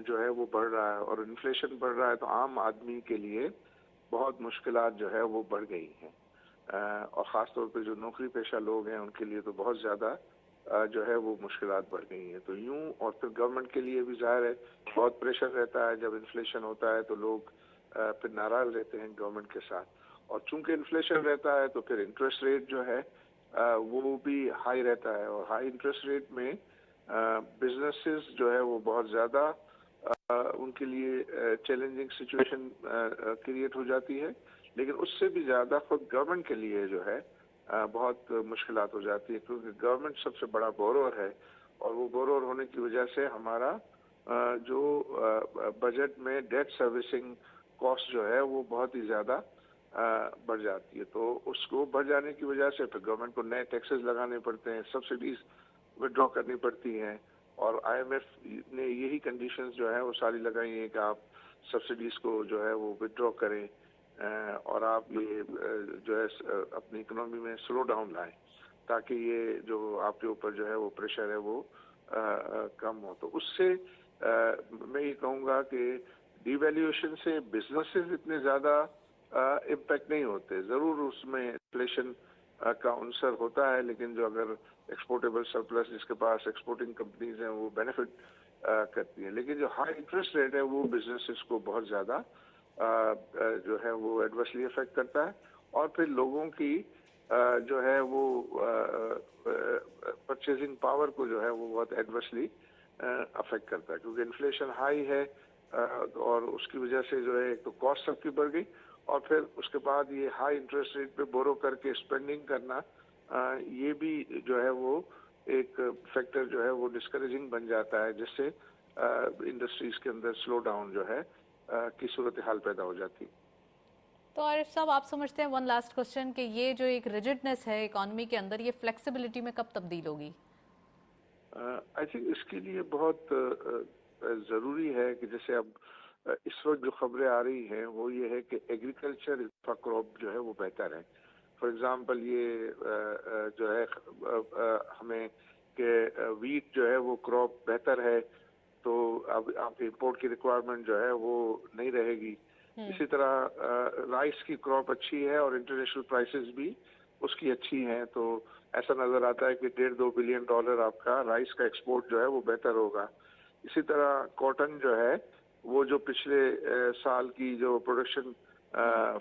جو ہے وہ بڑھ رہا ہے، اور انفلیشن بڑھ رہا ہے تو عام آدمی کے لیے بہت مشکلات جو ہے وہ بڑھ گئی ہیں، اور خاص طور پہ جو نوکری پیشہ لوگ ہیں ان کے لیے تو بہت زیادہ جو ہے وہ مشکلات بڑھ گئی ہیں۔ تو یوں، اور پھر گورنمنٹ کے لیے بھی ظاہر ہے بہت پریشر رہتا ہے، جب انفلیشن ہوتا ہے تو لوگ پھر ناراض رہتے ہیں گورنمنٹ کے ساتھ، اور چونکہ انفلیشن رہتا ہے تو پھر انٹرسٹ ریٹ جو ہے وہ بھی ہائی رہتا ہے, اور ہائی انٹرسٹ ریٹ میں بزنسز جو ہے وہ بہت زیادہ ان کے لیے چیلنجنگ سچویشن کریٹ ہو جاتی ہے, لیکن اس سے بھی زیادہ خود گورنمنٹ کے لیے جو ہے بہت مشکلات ہو جاتی ہے, کیونکہ گورنمنٹ سب سے بڑا بورور ہے, اور وہ بورور ہونے کی وجہ سے ہمارا جو بجٹ میں ڈیٹ سروسنگ کاسٹ جو ہے وہ بہت ہی زیادہ بڑھ جاتی ہے. تو اس کو بڑھ جانے کی وجہ سے پھر گورنمنٹ کو نئے ٹیکسز لگانے پڑتے ہیں, سبسڈیز وڈرا کرنی پڑتی ہیں, اور آئی ایم ایف نے یہی کنڈیشنز جو ہے وہ ساری لگائی ہیں کہ آپ سبسڈیز کو جو ہے وہ وڈرا کریں, اور آپ یہ جو ہے اپنی اکنامی میں سلو ڈاؤن لائیں, تاکہ یہ جو آپ کے اوپر جو ہے وہ پریشر ہے وہ کم ہو. تو اس سے میں یہ کہوں گا کہ ڈی ویلیویشن سے بزنسز اتنے زیادہ امپیکٹ نہیں ہوتے. ضرور اس میں انفلیشن کا عنصر ہوتا ہے, لیکن جو اگر ایکسپورٹیبل سرپلس جس کے پاس ایکسپورٹنگ کمپنیز ہیں وہ بینیفٹ کرتی ہیں, لیکن جو ہائی انٹرسٹ ریٹ ہے وہ بزنسز کو بہت زیادہ جو ہے وہ ایڈورسلی افیکٹ کرتا ہے, اور پھر لوگوں کی جو ہے وہ پرچیزنگ پاور کو جو ہے وہ بہت ایڈورسلی افیکٹ کرتا ہے, کیونکہ انفلیشن ہائی ہے, اور اس کی وجہ سے جو ہے ایک تو کاسٹ سب کی بڑھ گئی, اور پھر اس کے بعد یہ ہائی انٹرسٹ ریٹ پہ بورو کر کے اسپینڈنگ کرنا, یہ بھی جو ہے وہ ایک فیکٹر جو ہے وہ ڈسکریجنگ بن جاتا ہے, جس سے انڈسٹریز کے اندر سلو ڈاؤن جو ہے کی صورتحال پیدا ہو جاتی. تو عارف صاحب آپ سمجھتے ہیں, ون لاسٹ کوسچن, کہ یہ جو ایک ریجڈنس ہے اکانومی کے اندر, یہ فلیکسیبلٹی میں کب تبدیل ہوگی؟ آئی تھنک اس کے لیے بہت ضروری ہے کہ جیسے اب اس وقت جو خبریں آ رہی ہیں وہ یہ ہے کہ ایگریکلچر کراپ جو ہے وہ بہتر ہے. فار ایگزامپل یہ جو ہے ہمیں کہ ویٹ جو ہے وہ کراپ بہتر ہے, تو اب آپ کی امپورٹ کی ریکوائرمنٹ جو ہے وہ نہیں رہے گی. اسی طرح رائس کی کراپ اچھی ہے اور انٹرنیشنل پرائسز بھی اس کی اچھی ہیں, تو ایسا نظر آتا ہے کہ $1.5-2 بلین آپ کا رائس کا ایکسپورٹ جو ہے وہ بہتر ہوگا. اسی طرح کاٹن جو ہے وہ جو پچھلے سال کی جو پروڈکشن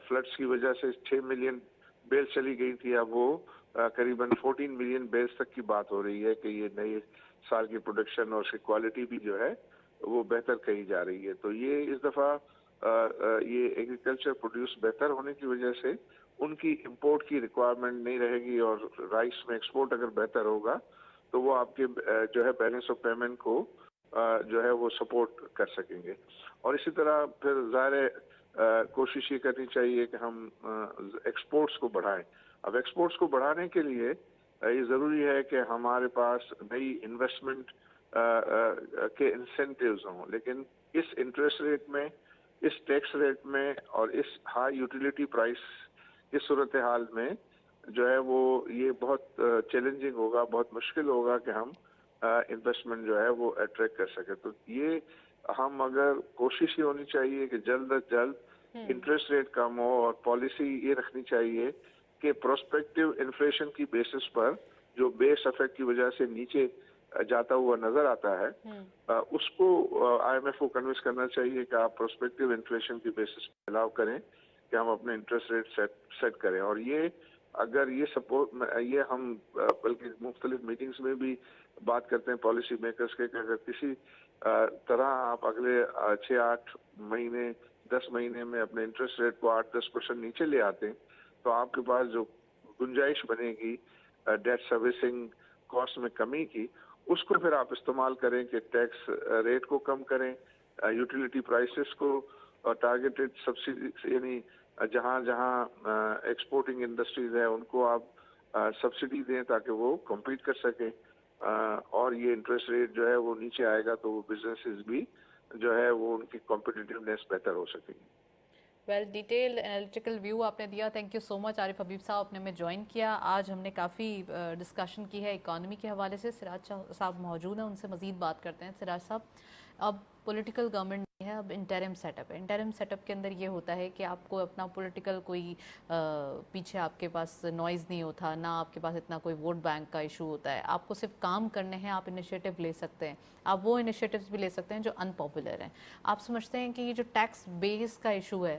فلڈس کی وجہ سے 6 ملین بیل چلی گئی تھی, اب وہ قریباً 14 ملین بیلز تک کی بات ہو رہی ہے کہ یہ نئے سال کی پروڈکشن اور اس کی کوالٹی بھی جو ہے وہ بہتر کہی جا رہی ہے. تو یہ اس دفعہ یہ ایگریکلچر پروڈیوس بہتر ہونے کی وجہ سے ان کی امپورٹ کی ریکوائرمنٹ نہیں رہے گی, اور رائس میں ایکسپورٹ اگر بہتر ہوگا تو وہ آپ کے جو ہے بیلنس آف پیمنٹ کو جو ہے وہ سپورٹ کر سکیں گے. اور اسی طرح پھر ظاہر کوشش یہ کرنی چاہیے کہ ہم ایکسپورٹس کو بڑھائیں. اب ایکسپورٹس کو بڑھانے کے لیے یہ ضروری ہے کہ ہمارے پاس نئی انویسٹمنٹ کے انسینٹیوز ہوں, لیکن اس انٹرسٹ ریٹ میں, اس ٹیکس ریٹ میں, اور اس ہائی یوٹیلیٹی پرائس کی صورتحال میں جو ہے وہ یہ بہت چیلنجنگ ہوگا, بہت مشکل ہوگا کہ ہم انویسٹمنٹ جو ہے وہ اٹریکٹ کر سکے. تو یہ ہم اگر کوشش یہ ہونی چاہیے کہ جلد از جلد انٹرسٹ ریٹ کم ہو, اور پالیسی یہ رکھنی چاہیے کہ پروسپیکٹو انفلیشن کی بیسس پر جو بیس افیکٹ کی وجہ سے نیچے جاتا ہوا نظر آتا ہے, اس کو آئی ایم ایف کو کنوینس کرنا چاہیے کہ آپ پروسپیکٹو انفلیشن کی بیسس پہ الاؤ کریں کہ ہم اپنے انٹرسٹ ریٹ سیٹ کریں. اور یہ اگر یہ سپورٹ, یہ ہم بلکہ مختلف میٹنگز میں بھی بات کرتے ہیں پالیسی میکرز کے, کہ اگر کسی طرح آپ اگلے 6-8 مہینے 10 مہینے میں اپنے انٹرسٹ ریٹ کو 8-10% نیچے لے آتے ہیں, تو آپ کے پاس جو گنجائش بنے گی ڈیٹ سروسنگ کاسٹ میں کمی کی, اس کو پھر آپ استعمال کریں کہ ٹیکس ریٹ کو کم کریں, یوٹیلیٹی پرائسز کو ٹارگیٹڈ سبسڈی, یعنی جہاں جہاں ایکسپورٹنگ انڈسٹریز ہیں ان کو آپ سبسڈی دیں تاکہ وہ کمپیٹ کر سکیں, اور یہ انٹرسٹ ریٹ جو ہے وہ نیچے آئے گا تو وہ بزنسز بھی جو ہے وہ ان کی کمپیٹیٹیونیس بہتر ہو سکے گی. ویل ڈیٹیل انالیٹیکل ویو آپ نے دیا, تھینک یو سو مچ عارف حبیب صاحب نے ہمیں جوائن کیا. آج ہم نے کافی ڈسکشن کی ہے اکانومی کے حوالے سے. سراج صاحب موجود ہیں, ان سے مزید بات کرتے ہیں. سراج صاحب, اب پولیٹیکل گورنمنٹ ہے, اب انٹرم سیٹ اپ ہے. انٹرم سیٹ اپ کے اندر یہ ہوتا ہے کہ آپ کو اپنا پولیٹیکل کوئی پیچھے آپ کے پاس نوائز نہیں ہوتا, نہ آپ کے پاس اتنا کوئی ووٹ بینک کا ایشو ہوتا ہے. آپ کو صرف کام کرنے ہیں, آپ انیشیٹو لے سکتے ہیں, آپ وہ انیشیٹوز بھی لے سکتے ہیں جو ان پاپولر ہیں. آپ سمجھتے ہیں کہ یہ جو ٹیکس بیس کا ایشو ہے,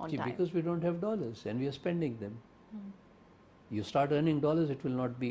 on time. Because we don't have dollars and we are spending them. You start earning dollars, it will not be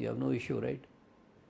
you have no issue, right?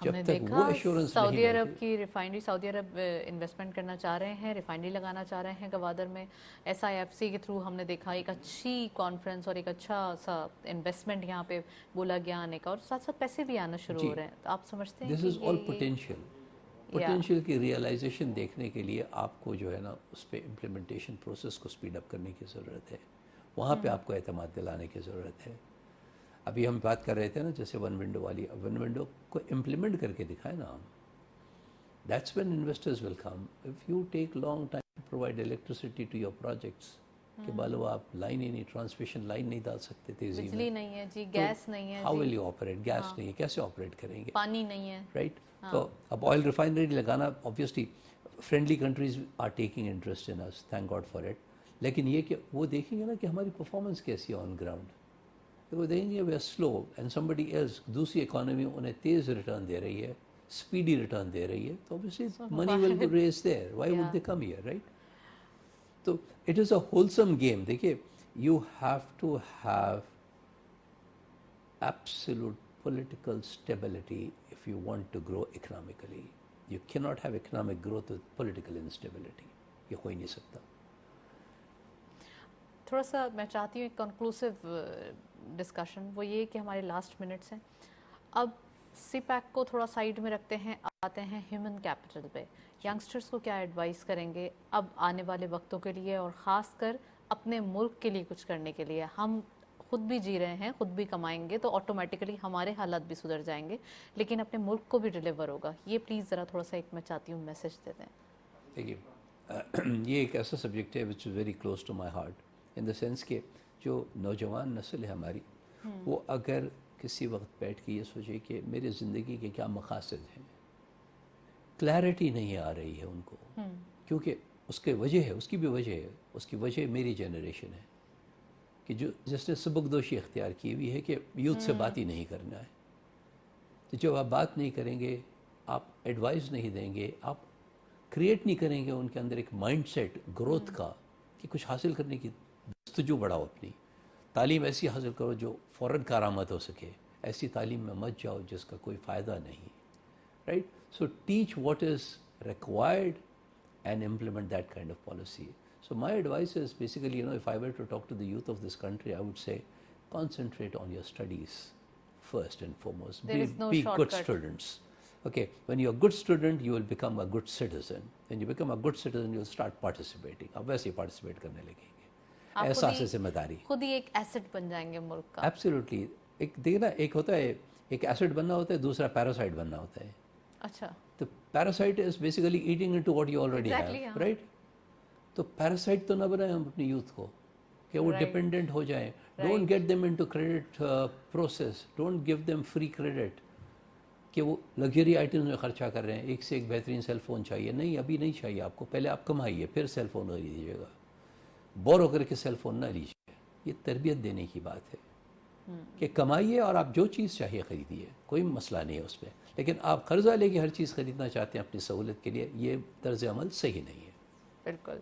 ہم نے جب تک وہ دیکھا ایشورنس سعودی نہیں عرب ملتی. کی ریفائنری، سعودی عرب انویسٹمنٹ کرنا چاہ رہے ہیں، ریفائنری لگانا چاہ رہے ہیں گوادر میں. SIFC کے تھرو ہم نے دیکھا ایک اچھی کانفرنس اور ایک اچھا سا انویسٹمنٹ یہاں پہ بولا گیا آنے کا، اور ساتھ ساتھ پیسے بھی آنا شروع جی. ہو رہے ہیں. تو آپ سمجھتے ہیں دس کہ از آل پوٹینشیل. پوٹینشیل کی ریئلائزیشن دیکھنے کے لیے آپ کو جو ہے نا اس پہ امپلیمنٹیشن پروسیس کو اسپیڈ اپ کرنے کی ضرورت ہے. وہاں پہ آپ کو اعتماد دلانے کی ضرورت ہے. ابھی ہم بات کر رہے تھے نا جیسے ون ونڈو والی، ون ونڈو کو امپلیمنٹ کر کے دکھائیں نا ہم. That's when investors will come. If you take long time to provide electricity to your projects, کہ بالو آپ لائن ہی نہیں، ٹرانسمیشن لائن نہیں ڈال سکتے تیزی میں، بجلی نہیں ہے جی، گیس نہیں ہے ہاؤ ول جی، یو آپریٹ؟ گیس نہیں ہے، کیسے آپریٹ کریں گے؟ پانی نہیں ہے. رائٹ. تو اب آئل ریفائنری لگانا obviously friendly countries are taking interest in اس، تھینک گاڈ فار اٹ. لیکن یہ کہ وہ دیکھیں گے نا کہ ہماری پرفارمنس کیسی ہے آن گراؤنڈ. وہ دیکھیں گے we are slow and somebody else, دوسری اکانومی انہیں تیز ریٹرن دے رہی ہے، اسپیڈی ریٹرن دے رہی ہے، تو obviously money will raise there. Why would they come here? Right. تو it is a wholesome game. دیکھیے you have to have absolute political stability if you want to grow economically. You cannot have economic growth with political instability. یہ ہو ہی نہیں سکتا. تھوڑا سا میں چاہتی ہوں ایک کنکلوسیو ڈسکشن، وہ یہ کہ ہمارے لاسٹ منٹس ہیں. اب سی پیک کو تھوڑا سائڈ میں رکھتے ہیں، آتے ہیں ہیومن کیپٹل پہ. ینگسٹرز کو کیا ایڈوائز کریں گے اب آنے والے وقتوں کے لیے، اور خاص کر اپنے ملک کے لیے کچھ کرنے کے لیے؟ ہم خود بھی جی رہے ہیں، خود بھی کمائیں گے تو آٹومیٹیکلی ہمارے حالات بھی سدھر جائیں گے، لیکن اپنے ملک کو بھی ڈیلیور ہوگا. یہ پلیز ذرا تھوڑا سا ایک میں چاہتی ہوں میسج دے دیں. دیکھیے یہ ایک ایسا سبجیکٹ ہے which is very close to my heart, in the sense کہ جو نوجوان نسل ہے ہماری، وہ اگر کسی وقت بیٹھ کے یہ سوچے کہ میری زندگی کے کیا مقاصد ہیں، کلیئرٹی نہیں آ رہی ہے ان کو. کیونکہ اس کے وجہ ہے، اس کی بھی وجہ ہے، اس کی وجہ میری جنریشن ہے کہ جو جس نے سبکدوشی اختیار کی ہوئی ہے کہ یوتھ سے بات ہی نہیں کرنا ہے. تو جب آپ بات نہیں کریں گے، آپ ایڈوائز نہیں دیں گے، آپ کریٹ نہیں کریں گے ان کے اندر ایک مائنڈ سیٹ گروتھ کا کہ کچھ حاصل کرنے کی جستجو بڑھاؤ اپنی. تعلیم ایسی حاصل کرو جو فوراً کارآمد ہو سکے. ایسی تعلیم میں مت جاؤ جس کا کوئی فائدہ نہیں. Right. So teach what is required and implement that kind of policy. So my advice is basically, if I were to talk to the youth of this country, I would say concentrate on your studies first and foremost. There is no be good shortcut. students. Okay, when you're a good student, you will become a good citizen. When you become a good citizen, you'll start participating. اب ویسے ہی participate کرنے لگیں گے. احساس ذمہ داری. خود ہی ایک ایسٹ بن جائیں گے ملک کا. Absolutely. ایک دیکھیں نا، ایک ہوتا ہے ایک ایسٹ بننا ہوتا ہے، دوسرا پیراسائٹ بننا ہوتا ہے. اچھا. تو parasite is basically eating into what you already have. Right. تو پیراسائٹ تو نہ بنائیں ہم اپنی یوتھ کو کہ وہ ڈپینڈنٹ ہو جائیں. Don't get them into credit process. Don't give them free credit کہ وہ لگژری آئٹمز میں خرچہ کر رہے ہیں. ایک سے ایک بہترین سیل فون چاہیے. نہیں، ابھی نہیں چاہیے آپ کو. پہلے آپ کمائیے پھر سیل فون خریدیجیے گا. بور ہو کر کے سیل فون نہ لیجیے. یہ تربیت دینے کی بات ہے کہ کمائیے اور آپ جو چیز چاہیے خریدیے، کوئی مسئلہ نہیں ہے اس پہ. لیکن آپ قرضہ لے کے ہر چیز خریدنا چاہتے ہیں اپنی سہولت کے لیے، یہ طرز عمل صحیح نہیں ہے. بالکل.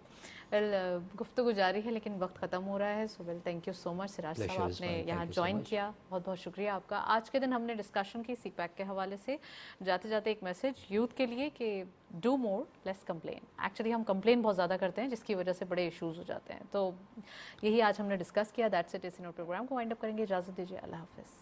گفتگو جاری ہے لیکن وقت ختم ہو رہا ہے. سو ویل تھینک یو سو مچ سراج صاحب، آپ نے یہاں جوائن کیا. بہت بہت شکریہ آپ کا. آج کے دن ہم نے ڈسکشن کی سی پیک کے حوالے سے. جاتے جاتے ایک میسج یوتھ کے لیے کہ do more less complain. Actually ہم کمپلین بہت زیادہ کرتے ہیں جس کی وجہ سے بڑے ایشوز ہو جاتے ہیں. تو یہی آج ہم نے ڈسکس کیا. That's it. اس پروگرام کو وائنڈ اپ کریں گے. اجازت دیجیے. اللہ حافظ.